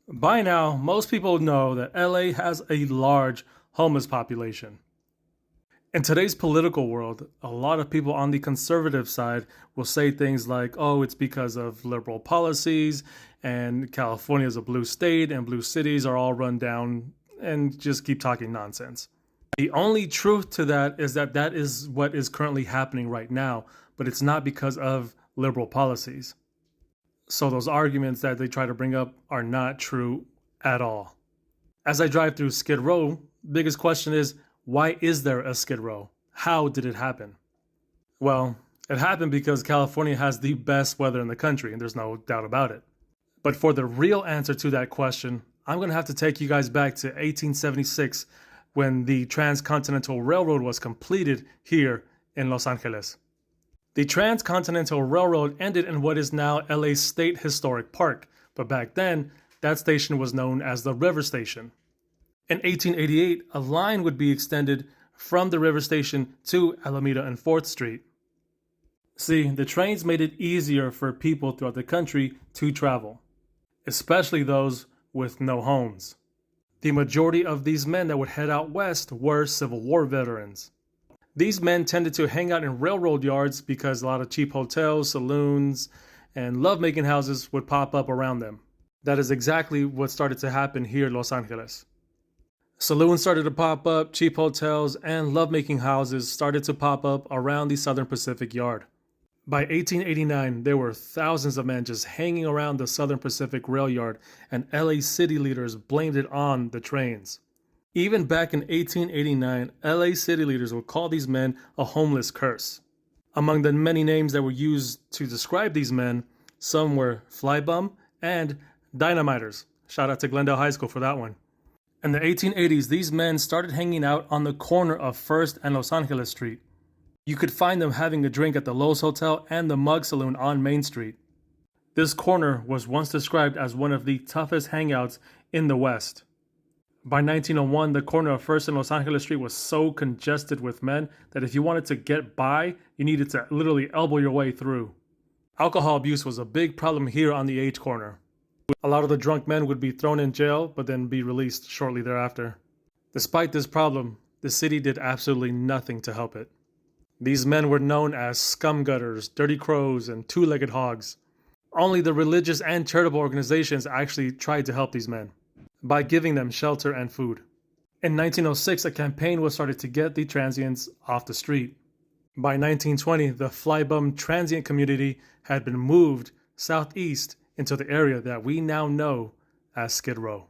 By now, most people know that LA has a large homeless population. In today's political world, a lot of people on the conservative side will say things like, oh, it's because of liberal policies, and California is a blue state, and blue cities are all run down, and just keep talking nonsense. The only truth to that is that that is what is currently happening right now, but it's not because of liberal policies. So those arguments that they try to bring up are not true at all. As I drive through Skid Row, biggest question is, why is there a Skid Row? How did it happen? Well, it happened because California has the best weather in the country, and there's no doubt about it. But for the real answer to that question, I'm going to have to take you guys back to 1876 when the Transcontinental Railroad was completed here in Los Angeles. The Transcontinental Railroad ended in what is now LA State Historic Park, but back then, that station was known as the River Station. In 1888, a line would be extended from the River Station to Alameda and 4th Street. See, the trains made it easier for people throughout the country to travel, especially those with no homes. The majority of these men that would head out west were Civil War veterans. These men tended to hang out in railroad yards because a lot of cheap hotels, saloons, and lovemaking houses would pop up around them. That is exactly what started to happen here in Los Angeles. Saloons started to pop up, cheap hotels, and lovemaking houses started to pop up around the Southern Pacific Yard. By 1889, there were thousands of men just hanging around the Southern Pacific Rail Yard, and LA city leaders blamed it on the trains. Even back in 1889, LA city leaders would call these men a homeless curse. Among the many names that were used to describe these men, some were flybum and dynamiters. Shout out to Glendale High School for that one. In the 1880s, these men started hanging out on the corner of 1st and Los Angeles Street. You could find them having a drink at the Lowe's Hotel and the Mug Saloon on Main Street. This corner was once described as one of the toughest hangouts in the West. By 1901, the corner of 1st and Los Angeles Street was so congested with men that if you wanted to get by, you needed to literally elbow your way through. Alcohol abuse was a big problem here on the H corner. A lot of the drunk men would be thrown in jail, but then be released shortly thereafter. Despite this problem, the city did absolutely nothing to help it. These men were known as scum gutters, dirty crows, and two-legged hogs. Only the religious and charitable organizations actually tried to help these men by giving them shelter and food. In 1906, a campaign was started to get the transients off the street. By 1920, the flybum transient community had been moved southeast into the area that we now know as Skid Row.